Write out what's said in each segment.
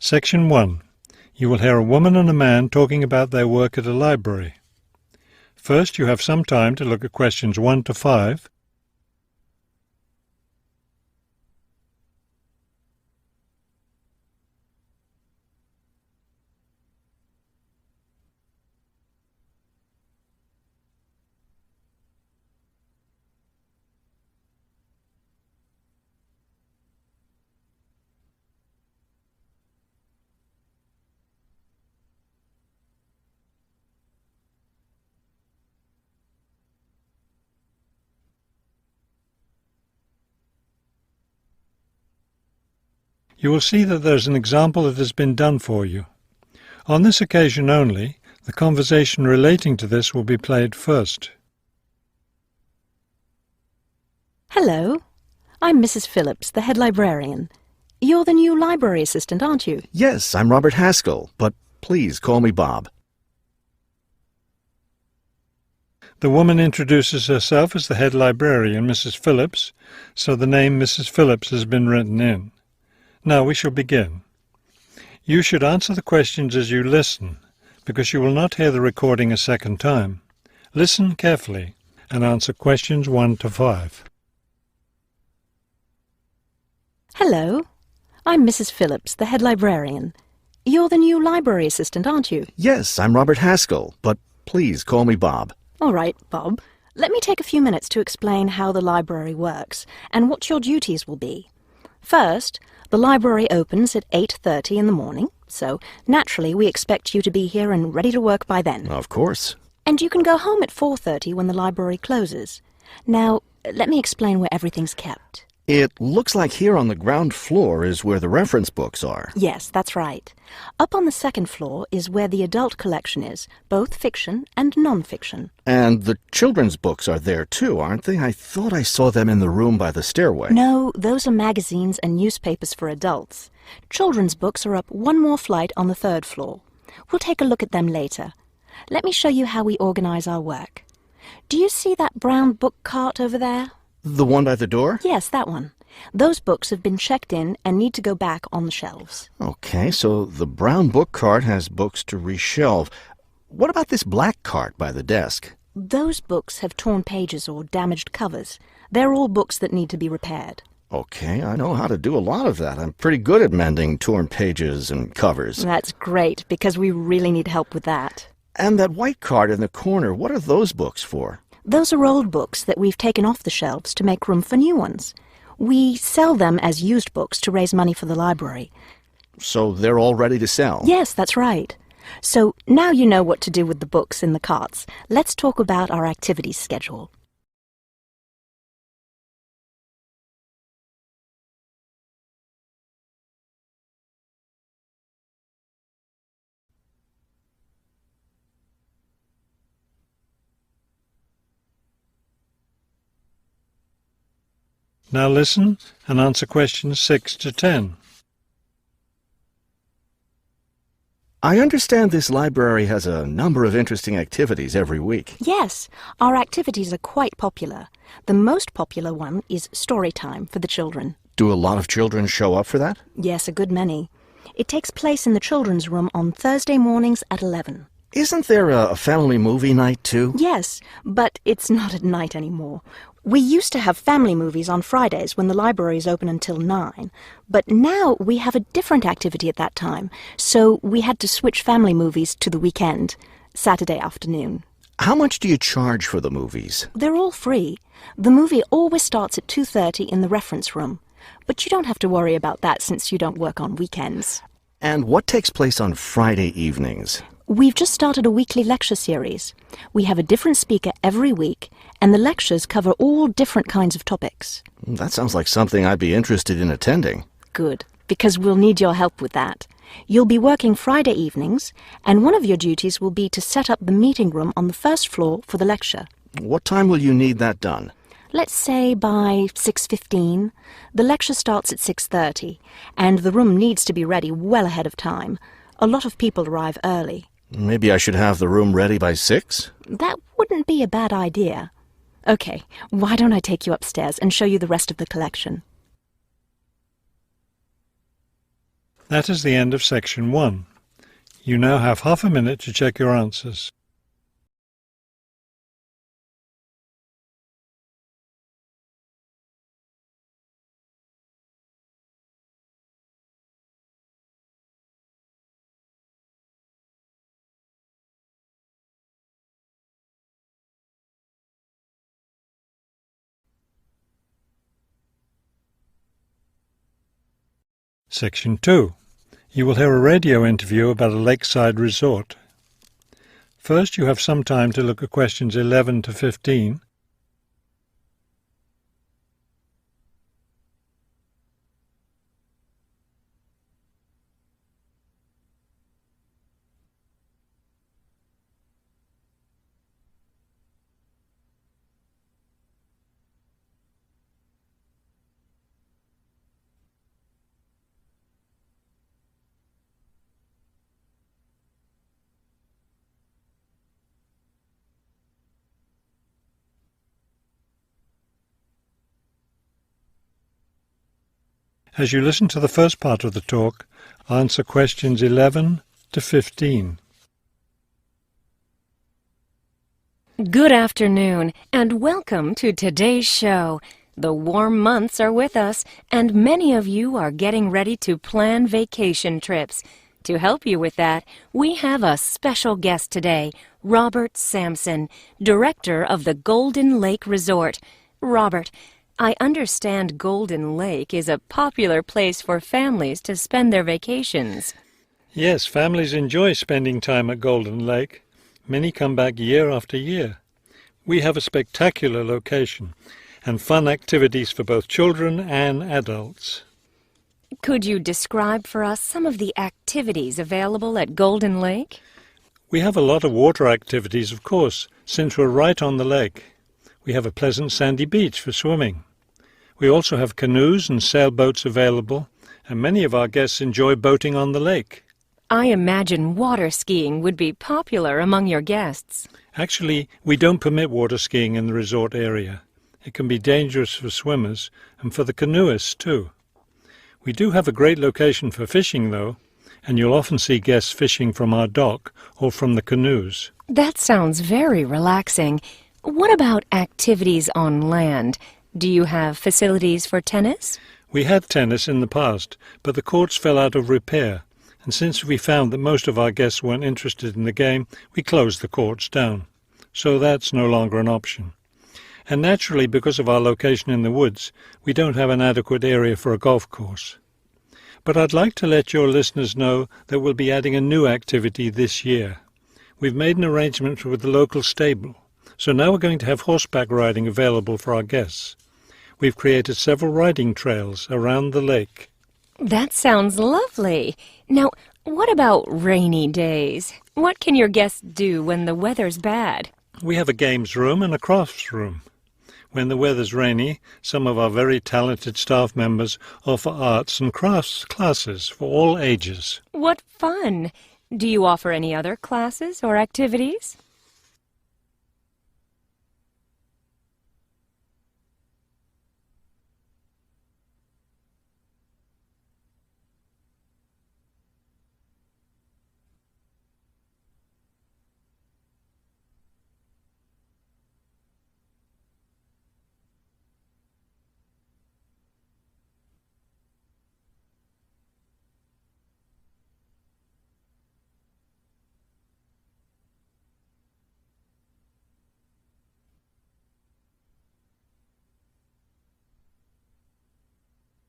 Section 1. You will hear a woman and a man talking about their work at a library. First, you have some time to look at questions 1 to 5. You will see that there is an example that has been done for you. On this occasion only, the conversation relating to this will be played first. Hello, I'm Mrs. Phillips, the head librarian. You're the new library assistant, aren't you? Yes, I'm Robert Haskell, but please call me Bob. The woman introduces herself as the head librarian, Mrs. Phillips, so the name Mrs. Phillips has been written in. Now we shall begin. You should answer the questions as you listen, because you will not hear the recording a second time. Listen carefully and answer questions 1 to 5. Hello, I'm Mrs. Phillips, the head librarian. You're the new library assistant, aren't you? Yes, I'm Robert Haskell, but please call me Bob. All right, Bob. Let me take a few minutes to explain how the library works and what your duties will be. First, the library opens at 8:30 in the morning, so naturally we expect you to be here and ready to work by then. Of course. And you can go home at 4:30 when the library closes. Now, let me explain where everything's kept. It looks like here on the ground floor is where the reference books are. Yes, that's right. Up on the second floor is where the adult collection is, both fiction and non-fiction. And the children's books are there too, aren't they? I thought I saw them in the room by the stairway. No, those are magazines and newspapers for adults. Children's books are up one more flight on the third floor. We'll take a look at them later. Let me show you how we organize our work. Do you see that brown book cart over there? The one by the door? Yes, that one. Those books have been checked in and need to go back on the shelves. Okay, so the brown book cart has books to reshelve. What about this black cart by the desk? Those books have torn pages or damaged covers. They're all books that need to be repaired. Okay, I know how to do a lot of that. I'm pretty good at mending torn pages and covers. That's great, because we really need help with that. And that white cart in the corner, what are those books for? Those are old books that we've taken off the shelves to make room for new ones. We sell them as used books to raise money for the library. So they're all ready to sell? Yes, that's right. So now you know what to do with the books in the carts. Let's talk about our activities schedule. Now listen and answer questions 6 to 10. I understand this library has a number of interesting activities every week. Yes, our activities are quite popular. The most popular one is story time for the children. Do a lot of children show up for that? Yes, a good many. It takes place in the children's room on Thursday mornings at 11. Isn't there a family movie night too? Yes, but it's not at night anymore. We used to have family movies on Fridays when the library is open until 9, but now we have a different activity at that time, so we had to switch family movies to the weekend, Saturday afternoon. How much do you charge for the movies? They're all free. The movie always starts at 2:30 in the reference room, but you don't have to worry about that since you don't work on weekends. And what takes place on Friday evenings? We've just started a weekly lecture series. We have a different speaker every week, and the lectures cover all different kinds of topics. That sounds like something I'd be interested in attending. Good, because we'll need your help with that. You'll be working Friday evenings, and one of your duties will be to set up the meeting room on the first floor for the lecture. What time will you need that done? Let's say by 6:15. The lecture starts at 6:30, and the room needs to be ready well ahead of time. A lot of people arrive early. Maybe I should have the room ready by 6? That wouldn't be a bad idea. Okay, why don't I take you upstairs and show you the rest of the collection? That is the end of section 1. You now have half a minute to check your answers. Section 2. You will hear a radio interview about a lakeside resort. First, you have some time to look at questions 11 to 15. As you listen to the first part of the talk, answer questions 11 to 15. Good afternoon, and welcome to today's show. The warm months are with us, and many of you are getting ready to plan vacation trips. To help you with that, we have a special guest today, Robert Sampson, director of the Golden Lake Resort. Robert, I understand Golden Lake is a popular place for families to spend their vacations. Yes, families enjoy spending time at Golden Lake. Many come back year after year. We have a spectacular location and fun activities for both children and adults. Could you describe for us some of the activities available at Golden Lake? We have a lot of water activities, of course, since we're right on the lake. We have a pleasant sandy beach for swimming. We also have canoes and sailboats available, and many of our guests enjoy boating on the lake. I imagine water skiing would be popular among your guests. Actually, we don't permit water skiing in the resort area. It can be dangerous for swimmers and for the canoeists too. We do have a great location for fishing, though, and you'll often see guests fishing from our dock or from the canoes. That sounds very relaxing. What about activities on land? Do you have facilities for tennis? We had tennis in the past, but the courts fell out of repair, and since we found that most of our guests weren't interested in the game, we closed the courts down. So that's no longer an option. And naturally, because of our location in the woods, we don't have an adequate area for a golf course. But I'd like to let your listeners know that we'll be adding a new activity this year. We've made an arrangement with the local stable, so now we're going to have horseback riding available for our guests. We've created several riding trails around the lake. That sounds lovely. Now, what about rainy days? What can your guests do when the weather's bad? We have a games room and a crafts room. When the weather's rainy, some of our very talented staff members offer arts and crafts classes for all ages. What fun! Do you offer any other classes or activities?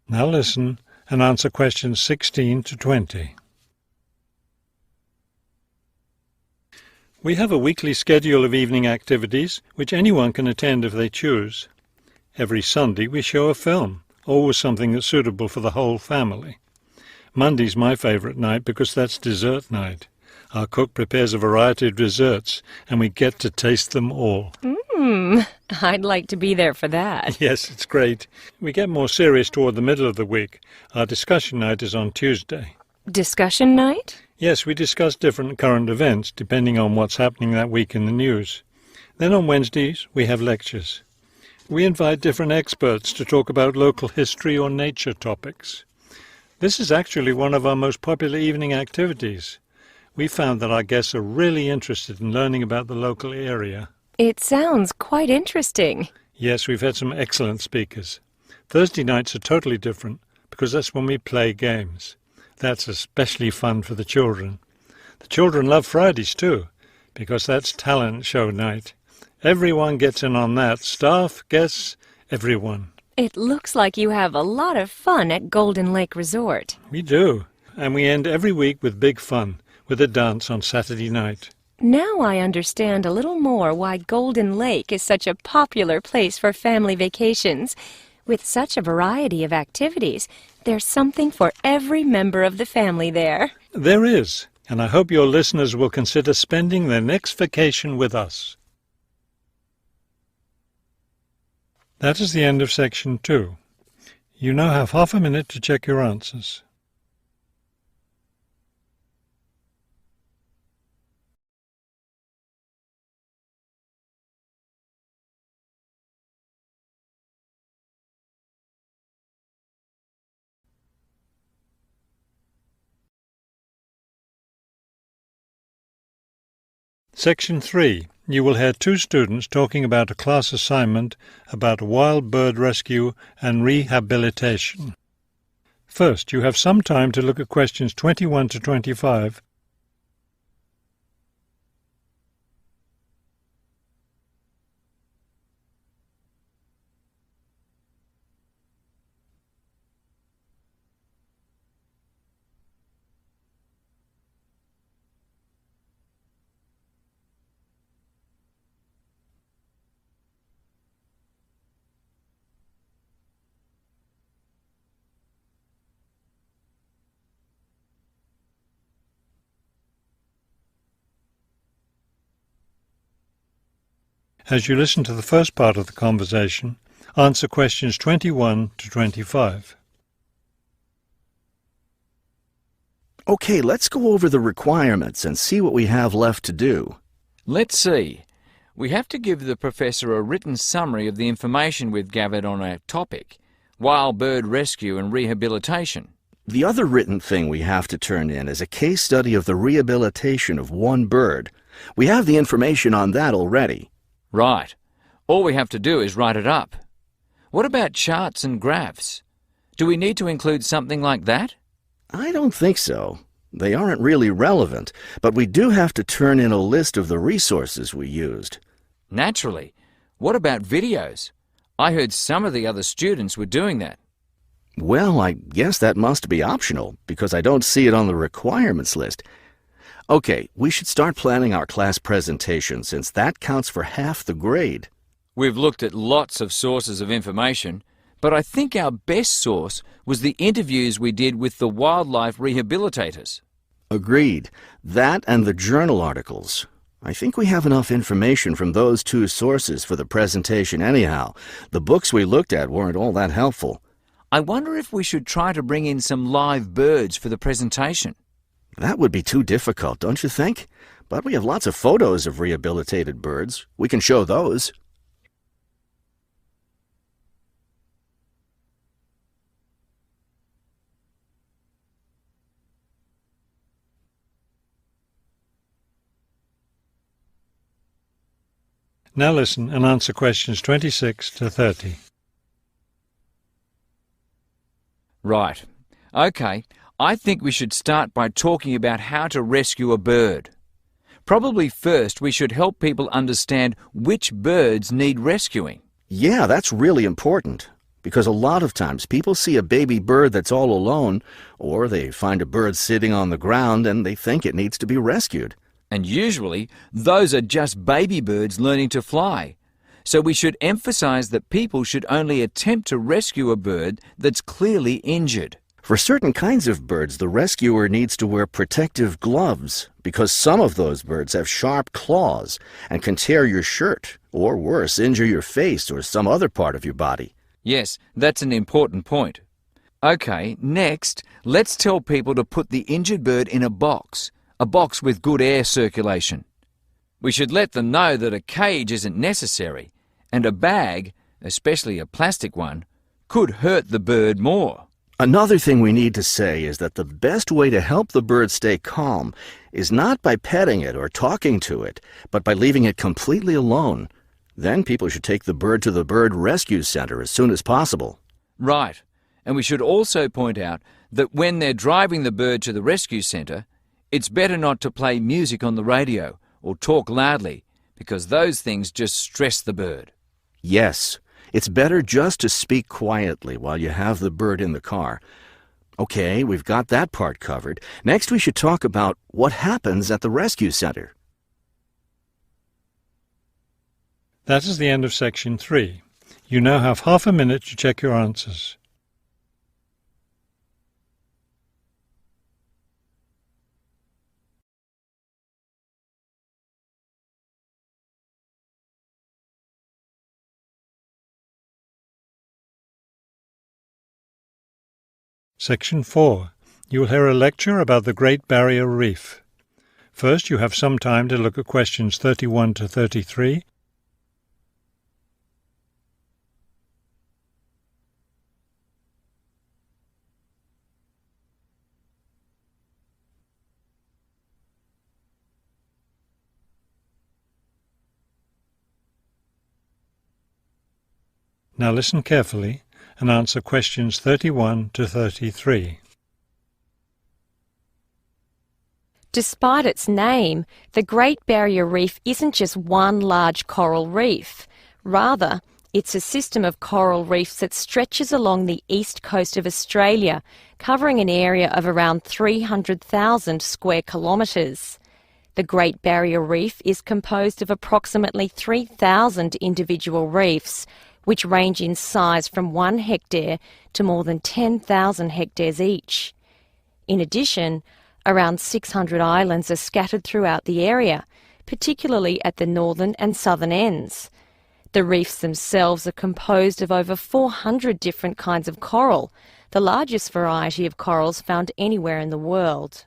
Now listen and answer questions 16 to 20. We have a weekly schedule of evening activities which anyone can attend if they choose. Every Sunday we show a film, always something that's suitable for the whole family. Monday's my favourite night because that's dessert night. Our cook prepares a variety of desserts and we get to taste them all. I'd like to be there for that. Yes, it's great. We get more serious toward the middle of the week. Our discussion night is on Tuesday. Discussion night? Yes, we discuss different current events depending on what's happening that week in the news. Then on Wednesdays we have lectures. We invite different experts to talk about local history or nature topics. This is actually one of our most popular evening activities. We found that our guests are really interested in learning about the local area. It sounds quite interesting. Yes, we've had some excellent speakers. Thursday nights are totally different because that's when we play games. That's especially fun for the children. The children love Fridays too, because that's talent show night. Everyone gets in on that. Staff, guests, everyone. It looks like you have a lot of fun at Golden Lake Resort. We do. And we end every week with big fun, with a dance on Saturday night. Now I understand a little more why Golden Lake is such a popular place for family vacations. With such a variety of activities, there's something for every member of the family there. There is, and I hope your listeners will consider spending their next vacation with us. That is the end of section 2. You now have half a minute to check your answers. Section 3. You will hear two students talking about a class assignment about wild bird rescue and rehabilitation. First, you have some time to look at questions 21 to 25. As you listen to the first part of the conversation, answer questions 21 to 25. Okay, let's go over the requirements and see what we have left to do. Let's see. We have to give the professor a written summary of the information we've gathered on our topic, wild bird rescue and rehabilitation. The other written thing we have to turn in is a case study of the rehabilitation of one bird. We have the information on that already. Right. All we have to do is write it up. What about charts and graphs? Do we need to include something like that? I don't think so. They aren't really relevant, but we do have to turn in a list of the resources we used. Naturally. What about videos? I heard some of the other students were doing that. Well, I guess that must be optional, because I don't see it on the requirements list. Okay, we should start planning our class presentation, since that counts for half the grade. We've looked at lots of sources of information, but I think our best source was the interviews we did with the wildlife rehabilitators. Agreed. That and the journal articles. I think we have enough information from those two sources for the presentation anyhow. The books we looked at weren't all that helpful. I wonder if we should try to bring in some live birds for the presentation. That would be too difficult, don't you think? But we have lots of photos of rehabilitated birds. We can show those. Now listen and answer questions 26 to 30. Right. Okay. I think we should start by talking about how to rescue a bird. Probably first we should help people understand which birds need rescuing. Yeah, that's really important, because a lot of times people see a baby bird that's all alone, or they find a bird sitting on the ground and they think it needs to be rescued. And usually those are just baby birds learning to fly. So we should emphasize that people should only attempt to rescue a bird that's clearly injured. For certain kinds of birds, the rescuer needs to wear protective gloves, because some of those birds have sharp claws and can tear your shirt, or worse, injure your face or some other part of your body. Yes, that's an important point. Okay, next, let's tell people to put the injured bird in a box with good air circulation. We should let them know that a cage isn't necessary, and a bag, especially a plastic one, could hurt the bird more. Another thing we need to say is that the best way to help the bird stay calm is not by petting it or talking to it, but by leaving it completely alone. Then people should take the bird to the bird rescue center as soon as possible. Right. And we should also point out that when they're driving the bird to the rescue centre, it's better not to play music on the radio or talk loudly, because those things just stress the bird. Yes, it's better just to speak quietly while you have the bird in the car. Okay, we've got that part covered. Next we should talk about what happens at the rescue center. That is the end of section 3. You now have half a minute to check your answers. Section 4. You will hear a lecture about the Great Barrier Reef. First, you have some time to look at questions 31 to 33. Now listen carefully and answer questions 31 to 33. Despite its name, the Great Barrier Reef isn't just one large coral reef. Rather, it's a system of coral reefs that stretches along the east coast of Australia, covering an area of around 300,000 square kilometres. The Great Barrier Reef is composed of approximately 3,000 individual reefs, which range in size from 1 hectare to more than 10,000 hectares each. In addition, around 600 islands are scattered throughout the area, particularly at the northern and southern ends. The reefs themselves are composed of over 400 different kinds of coral, the largest variety of corals found anywhere in the world.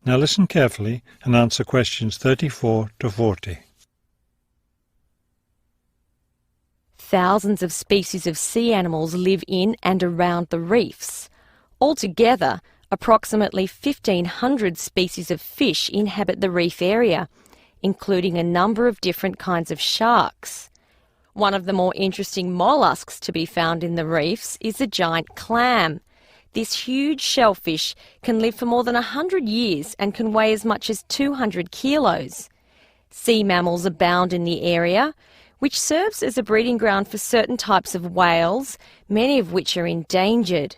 Now listen carefully and answer questions 34 to 40. Thousands of species of sea animals live in and around the reefs. Altogether, approximately 1,500 species of fish inhabit the reef area, including a number of different kinds of sharks. One of the more interesting mollusks to be found in the reefs is the giant clam. This huge shellfish can live for more than 100 years and can weigh as much as 200 kilos. Sea mammals abound in the area, which serves as a breeding ground for certain types of whales, many of which are endangered.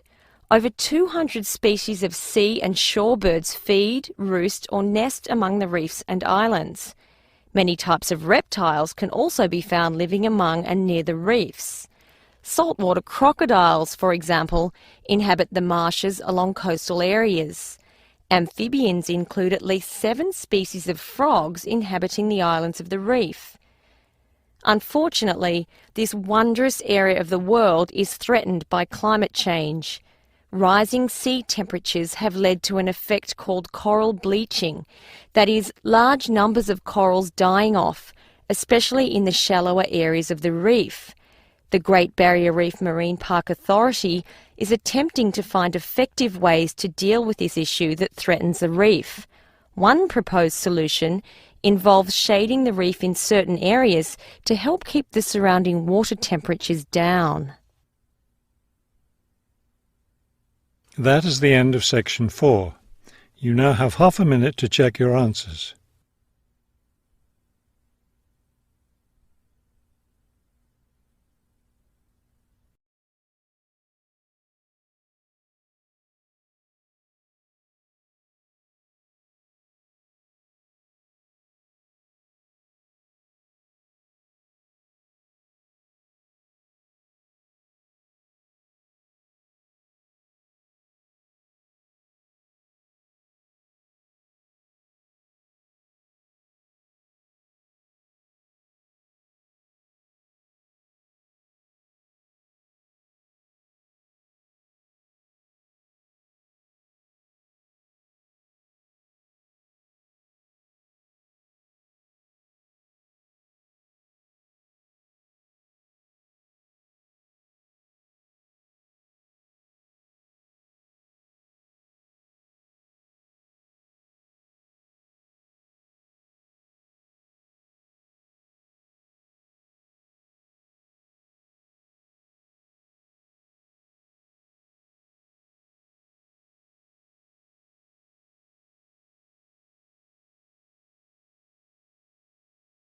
Over 200 species of sea and shore birds feed, roost or nest among the reefs and islands. Many types of reptiles can also be found living among and near the reefs. Saltwater crocodiles, for example, inhabit the marshes along coastal areas. Amphibians include at least 7 species of frogs inhabiting the islands of the reef. Unfortunately, this wondrous area of the world is threatened by climate change. Rising sea temperatures have led to an effect called coral bleaching, that is, large numbers of corals dying off, especially in the shallower areas of the reef. The Great Barrier Reef Marine Park Authority is attempting to find effective ways to deal with this issue that threatens the reef. One proposed solution involves shading the reef in certain areas to help keep the surrounding water temperatures down. That is the end of section 4. You now have half a minute to check your answers.